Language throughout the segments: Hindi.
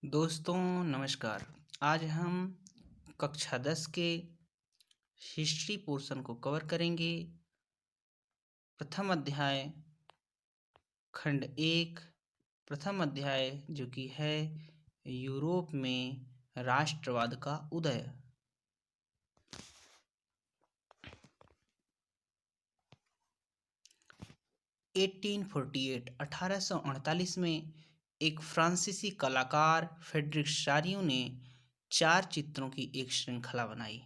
दोस्तों नमस्कार। आज हम कक्षा 10 के हिस्ट्री पोर्शन को कवर करेंगे। प्रथम अध्याय खंड 1 प्रथम अध्याय जो कि है यूरोप में राष्ट्रवाद का उदय। एटीन 1848 में एक फ्रांसीसी कलाकार फ्रेडरिक शारियो ने 4 चित्रों की एक श्रृंखला बनाई।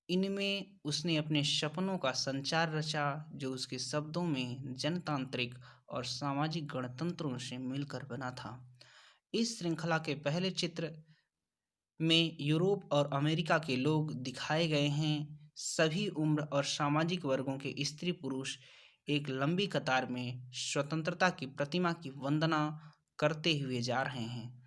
इनमें उसने अपने सपनों का संचार रचा जो उसके शब्दों में जनतांत्रिक और सामाजिक गणतंत्रों से मिलकर बना था। इस श्रृंखला के पहले चित्र में यूरोप और अमेरिका के लोग दिखाए गए हैं। सभी उम्र और सामाजिक वर्गों के स्त्री पुरुष एक लंबी कतार में स्वतंत्रता की प्रतिमा की वंदना करते हुए जा रहे हैं।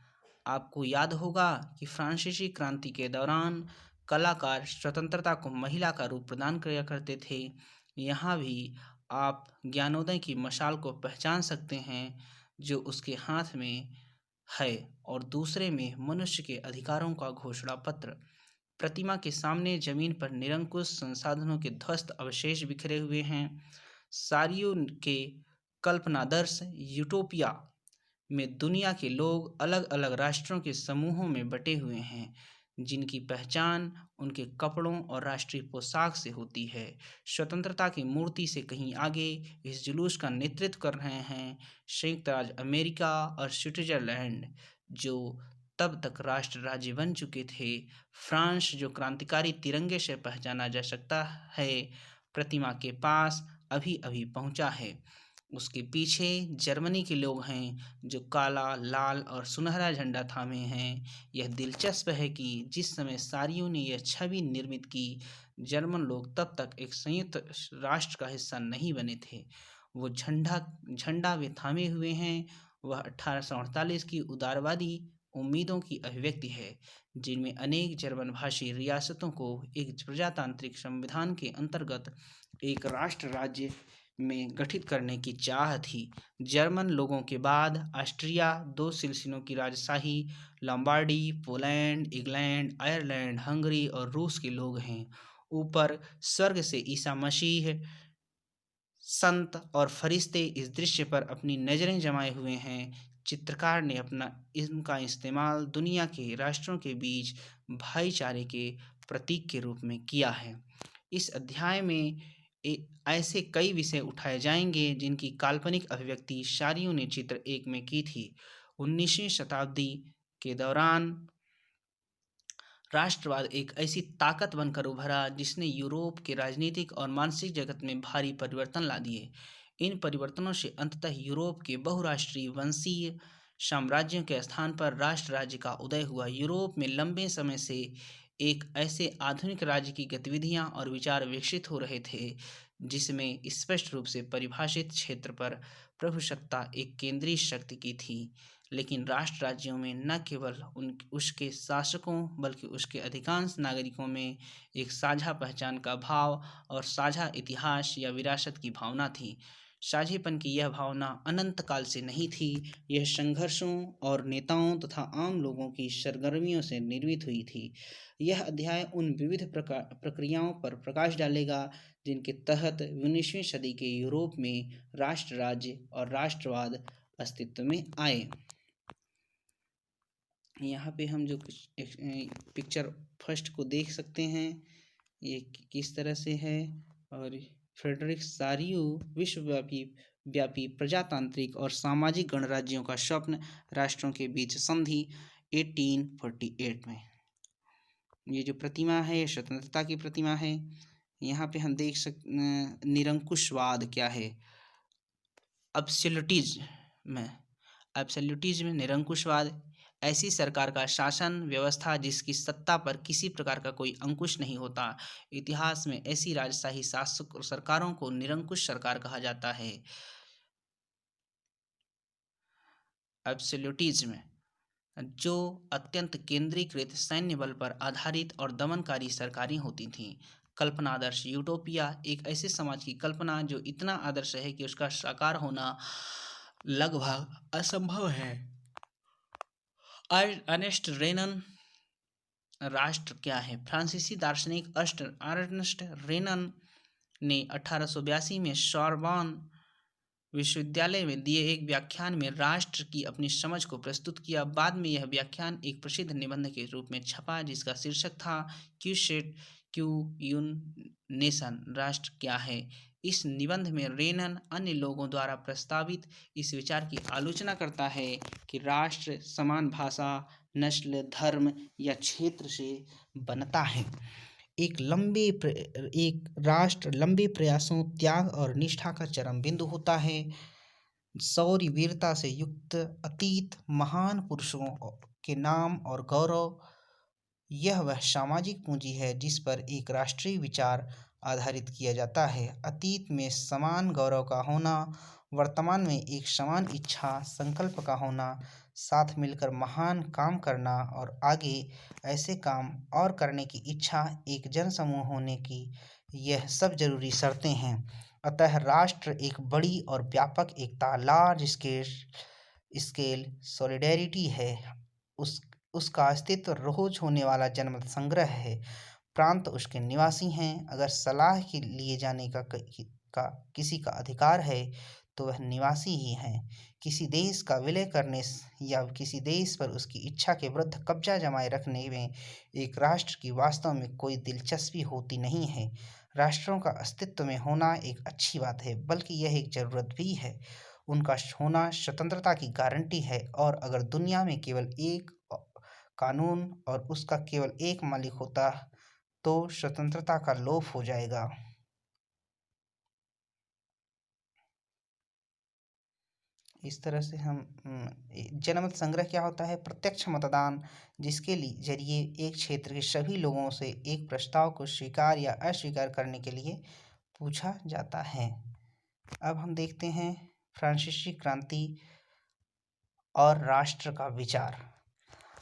आपको याद होगा कि फ्रांसीसी क्रांति के दौरान कलाकार स्वतंत्रता को महिला का रूप प्रदान किया करते थे। यहाँ भी आप ज्ञानोदय की मशाल को पहचान सकते हैं जो उसके हाथ में है और दूसरे में मनुष्य के अधिकारों का घोषणा पत्र। प्रतिमा के सामने जमीन पर निरंकुश संसाधनों के ध्वस्त अवशेष बिखरे हुए हैं। सारियो के कल्पनादर्श यूटोपिया में दुनिया के लोग अलग अलग राष्ट्रों के समूहों में बटे हुए हैं जिनकी पहचान उनके कपड़ों और राष्ट्रीय पोशाक से होती है। स्वतंत्रता की मूर्ति से कहीं आगे इस जुलूस का नेतृत्व कर रहे हैं संयुक्त राज्य अमेरिका और स्विट्जरलैंड जो तब तक राष्ट्र राज्य बन चुके थे। फ्रांस जो क्रांतिकारी तिरंगे से पहचाना जा सकता है प्रतिमा के पास अभी अभी पहुंचा है। उसके पीछे जर्मनी के लोग हैं जो काला लाल और सुनहरा झंडा थामे हैं। यह दिलचस्प है कि जिस समय सारियों ने यह छवि निर्मित की जर्मन लोग तब तक एक संयुक्त राष्ट्र का हिस्सा नहीं बने थे। वो झंडा वे थामे हुए हैं। वह 1848 की उदारवादी उम्मीदों की अभिव्यक्ति है जिनमें अनेक जर्मन भाषी रियासतों को एक प्रजातांत्रिक संविधान के अंतर्गत एक राष्ट्र राज्य में गठित करने की चाह थी। जर्मन लोगों के बाद ऑस्ट्रिया 2 सिलसिलों की राजशाही लombardy, पोलैंड, इंग्लैंड, आयरलैंड, हंगरी और रूस के लोग हैं। ऊपर स्वर्ग से ईसा मसीह संत और फरिश्ते इस दृश्य पर अपनी नज़रें जमाए हुए हैं। चित्रकार ने अपना इनका इस्तेमाल दुनिया के राष्ट्रों के बीच भाईचारे के प्रतीक के रूप में किया है। इस अध्याय में ऐसे कई विषय उठाए जाएंगे जिनकी काल्पनिक अभिव्यक्ति शारियों ने चित्र 1 में की थी। 19वीं शताब्दी के दौरान राष्ट्रवाद एक ऐसी ताकत बनकर उभरा जिसने यूरोप के राजनीतिक और मानसिक जगत में भारी परिवर्तन ला दिए। इन परिवर्तनों से अंततः यूरोप के बहुराष्ट्रीय वंशीय साम्राज्यों के स्थान पर राष्ट्र राज्य का उदय हुआ। यूरोप में लंबे समय से एक ऐसे आधुनिक राज्य की गतिविधियां और विचार विकसित हो रहे थे जिसमें स्पष्ट रूप से परिभाषित क्षेत्र पर प्रभुसत्ता एक केंद्रीय शक्ति की थी। लेकिन राष्ट्र राज्यों में न केवल उसके शासकों बल्कि उसके अधिकांश नागरिकों में एक साझा पहचान का भाव और साझा इतिहास या विरासत की भावना थी। साझेपन की यह भावना अनंत काल से नहीं थी। यह संघर्षों और नेताओं तथा आम लोगों की सरगर्मियों से निर्मित हुई थी। यह अध्याय उन विविध प्रक्रियाओं पर प्रकाश डालेगा जिनके तहत 19वीं सदी के यूरोप में राष्ट्र राज्य और राष्ट्रवाद अस्तित्व में आए। यहाँ पे हम जो पिक्चर फर्स्ट को देख सकते हैं ये किस तरह से है और फ्रेडरिक शारियो विश्वव्यापी प्रजातांत्रिक और सामाजिक गणराज्यों का स्वप्न राष्ट्रों के बीच संधि 1848 में। ये जो प्रतिमा है ये स्वतंत्रता की प्रतिमा है। यहाँ पे हम देख निरंकुशवाद क्या है। एब्सोल्यूटिज्म निरंकुशवाद ऐसी सरकार का शासन व्यवस्था जिसकी सत्ता पर किसी प्रकार का कोई अंकुश नहीं होता। इतिहास में ऐसी राजशाही शासक सरकारों को निरंकुश सरकार कहा जाता है। एब्सोल्यूटिज्म जो अत्यंत केंद्रीकृत सैन्य बल पर आधारित और दमनकारी सरकारें होती थीं। कल्पना आदर्श यूटोपिया एक ऐसे समाज की कल्पना जो इतना आदर्श है कि उसका साकार होना लगभग असंभव है। अर्नेस्ट रेनन राष्ट्र क्या है? फ्रांसीसी दार्शनिक अर्नेस्ट रेनन ने 1882 में सोरबोन विश्वविद्यालय में दिए एक व्याख्यान में राष्ट्र की अपनी समझ को प्रस्तुत किया। बाद में यह व्याख्यान एक प्रसिद्ध निबंध के रूप में छपा जिसका शीर्षक था क्यूशेट क्यू यून नेशन, राष्ट्र क्या है। इस निबंध में रेनन अन्य लोगों द्वारा प्रस्तावित इस विचार की आलोचना करता है कि राष्ट्र समान भाषा, नस्ल, धर्म या क्षेत्र से बनता है। एक राष्ट्र लंबे प्रयासों, त्याग और निष्ठा का चरम बिंदु होता है। शौर्य, वीरता से युक्त अतीत, महान पुरुषों के नाम और गौरव, यह वह सामाजिक पूंजी है जिस पर एक राष्ट्रीय विचार आधारित किया जाता है। अतीत में समान गौरव का होना, वर्तमान में एक समान इच्छा संकल्प का होना, साथ मिलकर महान काम करना और आगे ऐसे काम और करने की इच्छा, एक जनसमूह होने की, यह सब जरूरी शर्तें हैं। अतः राष्ट्र एक बड़ी और व्यापक एकता, लार्ज स्केल सॉलिडेरिटी है। उसका अस्तित्व रोज होने वाला जनमत संग्रह है। प्रांत उसके निवासी हैं। अगर सलाह के लिए जाने का किसी का अधिकार है तो वह निवासी ही है। किसी देश का विलय करने या किसी देश पर उसकी इच्छा के विरुद्ध कब्जा जमाए रखने में एक राष्ट्र की वास्तव में कोई दिलचस्पी होती नहीं है। राष्ट्रों का अस्तित्व में होना एक अच्छी बात है, बल्कि यह एक जरूरत भी है। उनका होना स्वतंत्रता की गारंटी है, और अगर दुनिया में केवल एक कानून और उसका केवल एक मालिक होता तो स्वतंत्रता का लोप हो जाएगा। इस तरह से हम जनमत संग्रह क्या होता है? प्रत्यक्ष मतदान जिसके लिए जरिए एक क्षेत्र के सभी लोगों से एक प्रस्ताव को स्वीकार या अस्वीकार करने के लिए पूछा जाता है। अब हम देखते हैं फ्रांसीसी क्रांति और राष्ट्र का विचार।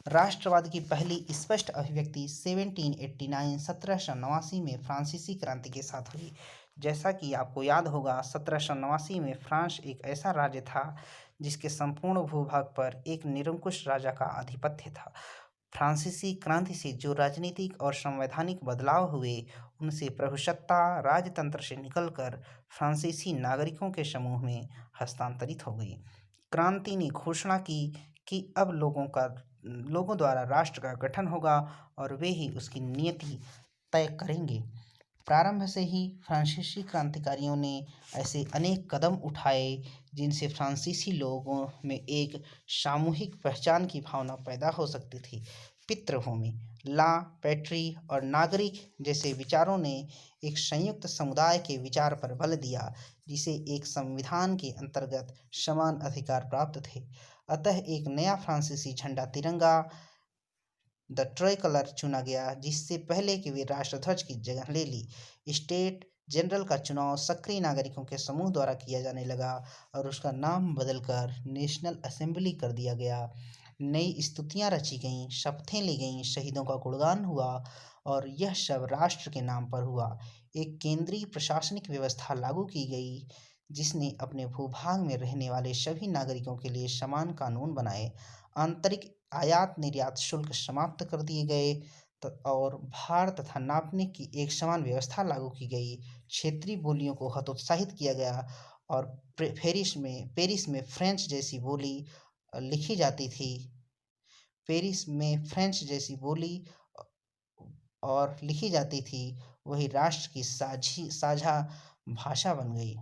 राष्ट्रवाद की पहली स्पष्ट अभिव्यक्ति 1789 में फ्रांसीसी क्रांति के साथ हुई। जैसा कि आपको याद होगा, 1789 में फ्रांस एक ऐसा राज्य था जिसके संपूर्ण भूभाग पर एक निरंकुश राजा का आधिपत्य था। फ्रांसीसी क्रांति से जो राजनीतिक और संवैधानिक बदलाव हुए, उनसे प्रभुसत्ता राजतंत्र से निकलकर फ्रांसीसी नागरिकों के समूह में हस्तांतरित हो गई। क्रांति ने घोषणा की कि अब लोगों द्वारा राष्ट्र का गठन होगा और वे ही उसकी नियति तय करेंगे। प्रारंभ से ही फ्रांसीसी क्रांतिकारियों ने ऐसे अनेक कदम उठाए जिनसे फ्रांसीसी लोगों में एक सामूहिक पहचान की भावना पैदा हो सकती थी। पितृभूमि, ला पैट्री और नागरिक जैसे विचारों ने एक संयुक्त समुदाय के विचार पर बल दिया, जिसे एक संविधान के अंतर्गत समान अधिकार प्राप्त थे। अतः एक नया फ्रांसीसी झंडा, तिरंगा, द ट्राई कलर, चुना गया, जिससे पहले कि वे राष्ट्रध्वज की जगह ले ली। स्टेट जनरल का चुनाव सक्रिय नागरिकों के समूह द्वारा किया जाने लगा और उसका नाम बदलकर नेशनल असेंबली कर दिया गया। नई स्तुतियां रची गईं, शपथें ली गईं, शहीदों का गुणगान हुआ और यह सब राष्ट्र के नाम पर हुआ। एक केंद्रीय प्रशासनिक व्यवस्था लागू की गई जिसने अपने भूभाग में रहने वाले सभी नागरिकों के लिए समान कानून बनाए। आंतरिक आयात निर्यात शुल्क समाप्त कर दिए गए और भार तथा नापने की एक समान व्यवस्था लागू की गई। क्षेत्रीय बोलियों को हतोत्साहित किया गया और पेरिस में फ्रेंच जैसी बोली लिखी जाती थी। पेरिस में फ्रेंच जैसी बोली और लिखी जाती थी, वही राष्ट्र की साझा भाषा बन गई।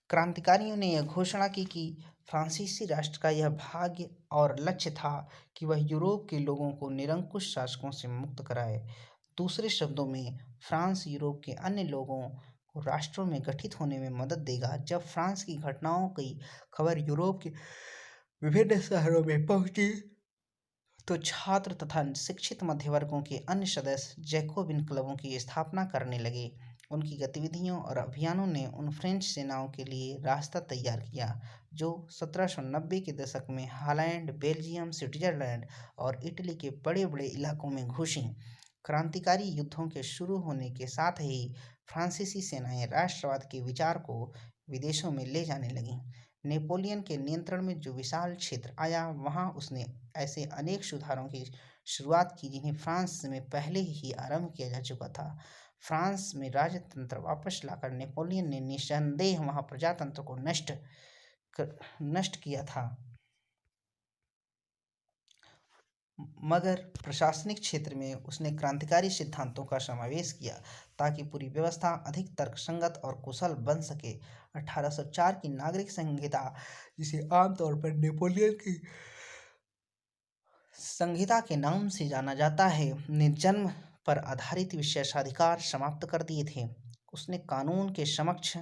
क्रांतिकारियों ने यह घोषणा की कि फ्रांसीसी राष्ट्र का यह भाग्य और लक्ष्य था कि वह यूरोप के लोगों को निरंकुश शासकों से मुक्त कराए। दूसरे शब्दों में, फ्रांस यूरोप के अन्य लोगों को राष्ट्रों में गठित होने में मदद देगा। जब फ्रांस की घटनाओं की खबर यूरोप के विभिन्न शहरों में पहुंची तो छात्र तथा शिक्षित मध्यवर्गों के अन्य सदस्य जैकोबिन क्लबों की स्थापना करने लगे। उनकी गतिविधियों और अभियानों ने उन फ्रेंच सेनाओं के लिए रास्ता तैयार किया जो 1790 के दशक में हॉलैंड, बेल्जियम, स्विट्जरलैंड और इटली के बड़े बड़े इलाकों में घुसीं। क्रांतिकारी युद्धों के शुरू होने के साथ ही फ्रांसीसी सेनाएं राष्ट्रवाद के विचार को विदेशों में ले जाने लगीं। नेपोलियन के नियंत्रण में जो विशाल क्षेत्र आया, वहां उसने ऐसे अनेक सुधारों की शुरुआत की जिन्हें फ्रांस में पहले ही आरंभ किया जा चुका था। फ्रांस में राजतंत्र वापस लाकर नेपोलियन ने निस्संदेह वहां प्रजातंत्र को नष्ट किया था। मगर प्रशासनिक क्षेत्र में उसने क्रांतिकारी सिद्धांतों का समावेश किया ताकि पूरी व्यवस्था अधिक तर्कसंगत और कुशल बन सके। 1804 की नागरिक संहिता, जिसे आमतौर पर नेपोलियन की संहिता के नाम से जाना जाता है, ने जन्म पर आधारित विशेषाधिकार समाप्त कर दिए थे। उसने कानून के समक्ष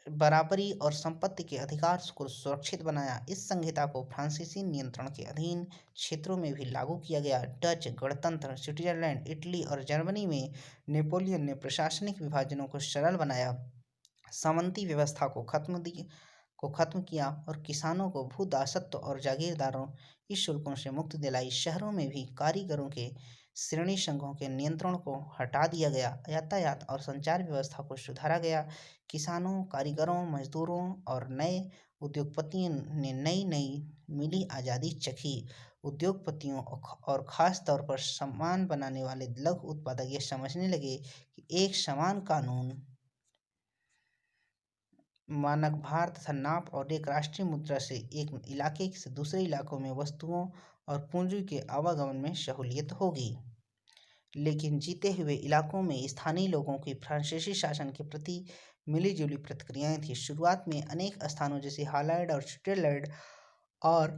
बराबरी और संपत्ति के अधिकार को सुरक्षित बनाया। इस संहिता को फ्रांसीसी नियंत्रण के अधीन क्षेत्रों में भी लागू किया गया। डच गणतंत्र, स्विट्जरलैंड, इटली और जर्मनी में नेपोलियन ने प्रशासनिक विभाजनों को सरल बनाया, सामंती व्यवस्था को खत्म किया और किसानों को भू दासत्व और जागीरदारों की शुल्कों से मुक्ति दिलाई। शहरों में भी कारीगरों के श्रेणी संघों के नियंत्रण को हटा दिया गया। यातायात और संचार व्यवस्था को सुधारा गया। किसानों, कारीगरों, मजदूरों और नए उद्योगपतियों ने नई नई मिली आज़ादी चखी। उद्योगपतियों और ख़ास तौर पर सामान बनाने वाले लघु उत्पादक ये समझने लगे कि एक समान कानून, मानक भार तथा नाप और एक राष्ट्रीय मुद्रा से एक इलाके से दूसरे इलाकों में वस्तुओं और पूंजी के आवागमन में सहूलियत होगी। लेकिन जीते हुए इलाकों में स्थानीय लोगों की फ्रांसीसी शासन के प्रति मिली-जुली प्रतिक्रियाएं थीं। शुरुआत में अनेक स्थानों जैसे हॉलैंड और स्विट्जरलैंड और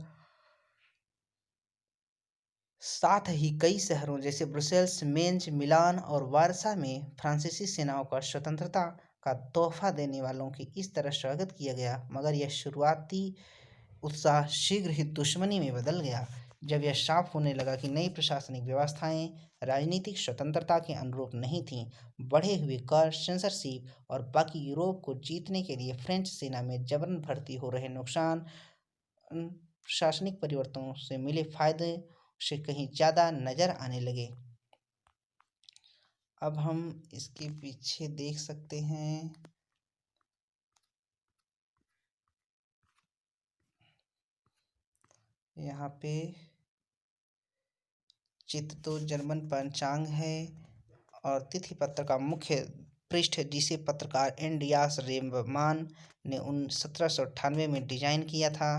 साथ ही कई शहरों जैसे ब्रुसेल्स, मेंज, मिलान और वारसा में फ्रांसीसी सेनाओं का स्वतंत्रता का तोहफा देने वालों की इस तरह स्वागत किया गया। मगर यह शुरुआती उत्साह शीघ्र ही दुश्मनी में बदल गया जब यह साफ होने लगा कि नई प्रशासनिक व्यवस्थाएं राजनीतिक स्वतंत्रता के अनुरूप नहीं थीं। बढ़े हुए कर, सेंसरशिप और बाकी यूरोप को जीतने के लिए फ्रेंच सेना में जबरन भर्ती हो रहे नुकसान प्रशासनिक परिवर्तनों से मिले फायदे से कहीं ज़्यादा नज़र आने लगे। अब हम इसके पीछे देख सकते हैं। यहाँ पे चित्र तो जर्मन पंचांग है और तिथि पत्र का मुख्य पृष्ठ, जिसे पत्रकार एंड्रियास रेममान ने 1798 में डिजाइन किया था।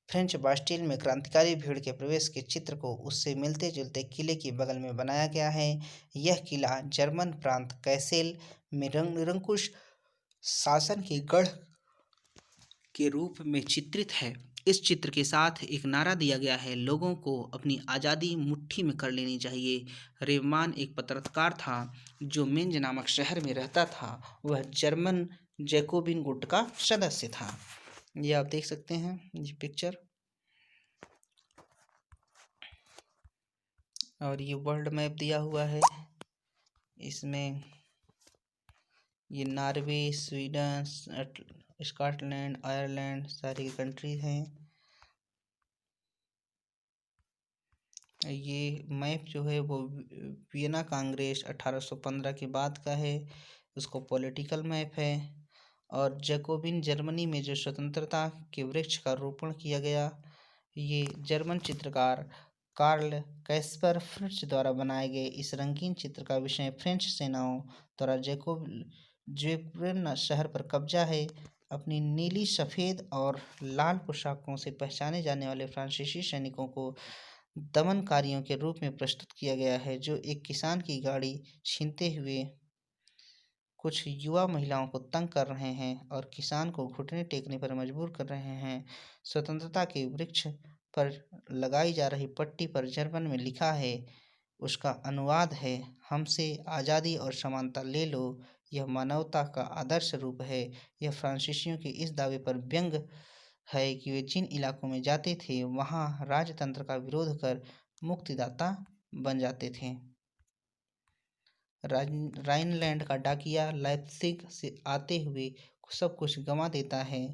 फ्रेंच बास्टिल में क्रांतिकारी भीड़ के प्रवेश के चित्र को उससे मिलते जुलते किले के बगल में बनाया गया है। यह किला जर्मन प्रांत कैसेल में निरंकुश शासन के गढ़ के रूप में चित्रित है। इस चित्र के साथ एक नारा दिया गया है, लोगों को अपनी आज़ादी मुट्ठी में कर लेनी चाहिए। रेवमान एक पत्रकार था जो मेंज नामक शहर में रहता था। वह जर्मन जैकोबिन गुट का सदस्य था। ये आप देख सकते हैं, ये पिक्चर। और ये वर्ल्ड मैप दिया हुआ है। इसमें ये नॉर्वे, स्वीडन, स्कॉटलैंड, आयरलैंड सारी कंट्री हैं। ये मैप जो है वो वियना कांग्रेस 1815 के बाद का है, उसको पॉलिटिकल मैप है। और जैकोबिन जर्मनी में जो स्वतंत्रता के वृक्ष का रोपण किया गया, ये जर्मन चित्रकार कार्ल कैस्पर फ्रिट्ज द्वारा बनाए गए इस रंगीन चित्र का विषय फ्रेंच सेनाओं द्वारा जैकोबिन शहर पर कब्जा है। अपनी नीली, सफ़ेद और लाल पोशाकों से पहचाने जाने वाले फ्रांसीसी सैनिकों को दमनकारियों के रूप में प्रस्तुत किया गया है, जो एक किसान की गाड़ी छीनते हुए कुछ युवा महिलाओं को तंग कर रहे हैं और किसान को घुटने टेकने पर मजबूर कर रहे हैं। स्वतंत्रता के वृक्ष पर लगाई जा रही पट्टी पर जर्मन में लिखा है, उसका अनुवाद है, हमसे आज़ादी और समानता ले लो, यह मानवता का आदर्श रूप है। यह फ्रांसीसियों के इस दावे पर व्यंग है कि वे जिन इलाकों में जाते थे वहाँ राजतंत्र का विरोध कर मुक्तिदाता बन जाते थे। राइनलैंड का डाकिया लाइप्जिग से आते हुए सब कुछ गंवा देता है।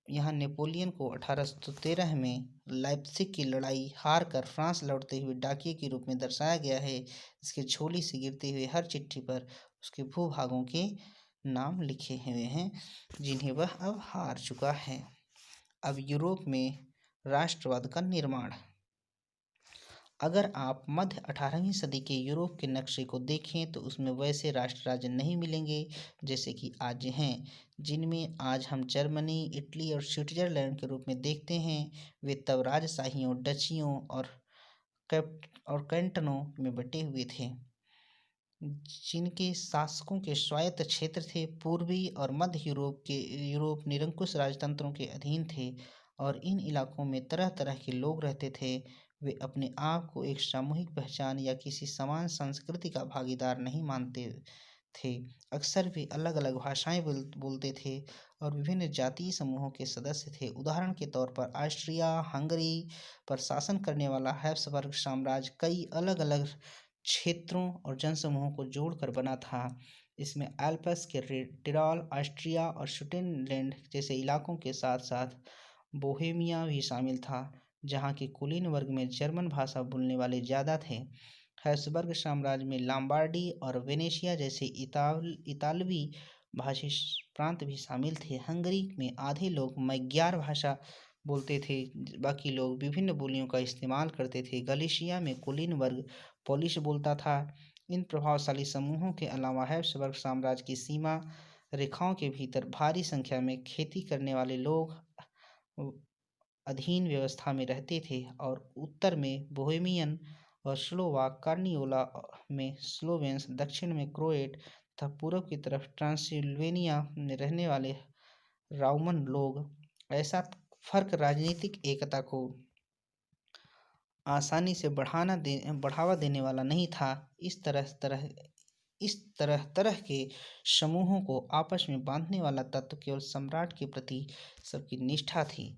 यहाँ नेपोलियन को 1813 में लाइप्जिग की लड़ाई हार कर फ्रांस लौटते हुए डाकिये के रूप में दर्शाया गया है। इसके झोली से गिरते हुए हर चिट्ठी पर उसके भूभागों के नाम लिखे हुए हैं जिन्हें वह अब हार चुका है। अब यूरोप में राष्ट्रवाद का निर्माण। अगर आप मध्य 18वीं सदी के यूरोप के नक्शे को देखें तो उसमें वैसे राष्ट्र राज्य नहीं मिलेंगे जैसे कि आज हैं, जिनमें आज हम जर्मनी, इटली और स्विट्जरलैंड के रूप में देखते हैं। वे तब राजशाहियों, डचियों और कैंटनों में बटे हुए थे, जिनके शासकों के स्वायत्त क्षेत्र थे। पूर्वी और मध्य यूरोप निरंकुश राजतंत्रों के अधीन थे और इन इलाकों में तरह तरह के लोग रहते थे। वे अपने आप को एक सामूहिक पहचान या किसी समान संस्कृति का भागीदार नहीं मानते थे। अक्सर वे अलग अलग भाषाएं बोलते थे और विभिन्न जातीय समूहों के सदस्य थे। उदाहरण के तौर पर ऑस्ट्रिया हंगरी पर शासन करने वाला हैब्सबर्ग साम्राज्य कई अलग अलग क्षेत्रों और जनसमूहों को जोड़कर बना था। इसमें एल्प्स के टिरॉल, ऑस्ट्रिया और सुडेनलैंड जैसे इलाकों के साथ साथ बोहेमिया भी शामिल था, जहाँ के कुलीन वर्ग में जर्मन भाषा बोलने वाले ज़्यादा थे। हैब्सबर्ग साम्राज्य में लॉम्बार्डी और वेनेशिया जैसे इतालवी भाषी प्रांत भी शामिल थे। हंगरी में आधे लोग मैग्यार भाषा बोलते थे, बाकी लोग विभिन्न बोलियों का इस्तेमाल करते थे। गलीशिया में कुलीन वर्ग पोलिश बोलता था। इन प्रभावशाली समूहों के अलावा हैब्सबर्ग साम्राज्य की सीमा रेखाओं के भीतर भारी संख्या में खेती करने वाले लोग अधीन व्यवस्था में रहते थे और उत्तर में बोहेमियन और स्लोवाक, कार्नियोला में स्लोवेन्स, दक्षिण में क्रोएट तथा पूर्व की तरफ ट्रांसिल्वेनिया में रहने वाले राउमन लोग। ऐसा फर्क राजनीतिक एकता को आसानी से बढ़ावा देने वाला नहीं था। इस तरह तरह के समूहों को आपस में बांधने वाला तत्व केवल सम्राट के प्रति सबकी निष्ठा थी।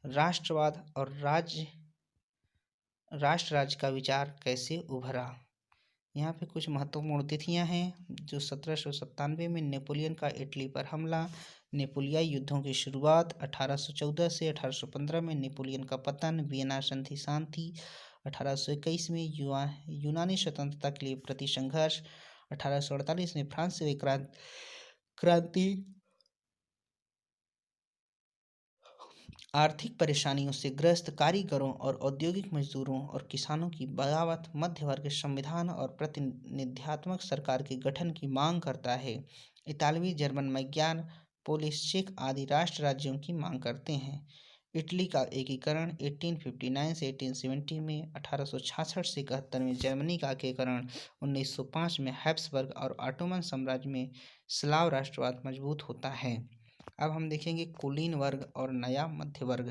राष्ट्रवाद और राष्ट्र राज्य का विचार कैसे उभरा। यहाँ पे कुछ महत्वपूर्ण तिथियाँ हैं जो 1797 में नेपोलियन का इटली पर हमला, नेपोलियाई युद्धों की शुरुआत, 1814 से 1815 में नेपोलियन का पतन, वियना संधि शांति, 1821 में यूनानी स्वतंत्रता के लिए प्रति संघर्ष, 1848 में फ्रांस से क्रांति, आर्थिक परेशानियों से ग्रस्त कारीगरों और औद्योगिक मजदूरों और किसानों की बगावत, मध्य वर्ग संविधान और प्रतिनिध्यात्मक सरकार के गठन की मांग करता है। इतालवी, जर्मन, मैग्यार, पोलिश, चेक आदि राष्ट्र राज्यों की मांग करते हैं। इटली का एकीकरण 1859 से 1870 में, 1866 से 71 में जर्मनी का एकीकरण, 1905 में हैब्सबर्ग और ऑटोमन साम्राज्य में स्लाव राष्ट्रवाद मजबूत होता है। अब हम देखेंगे कुलीन वर्ग और नया मध्य वर्ग।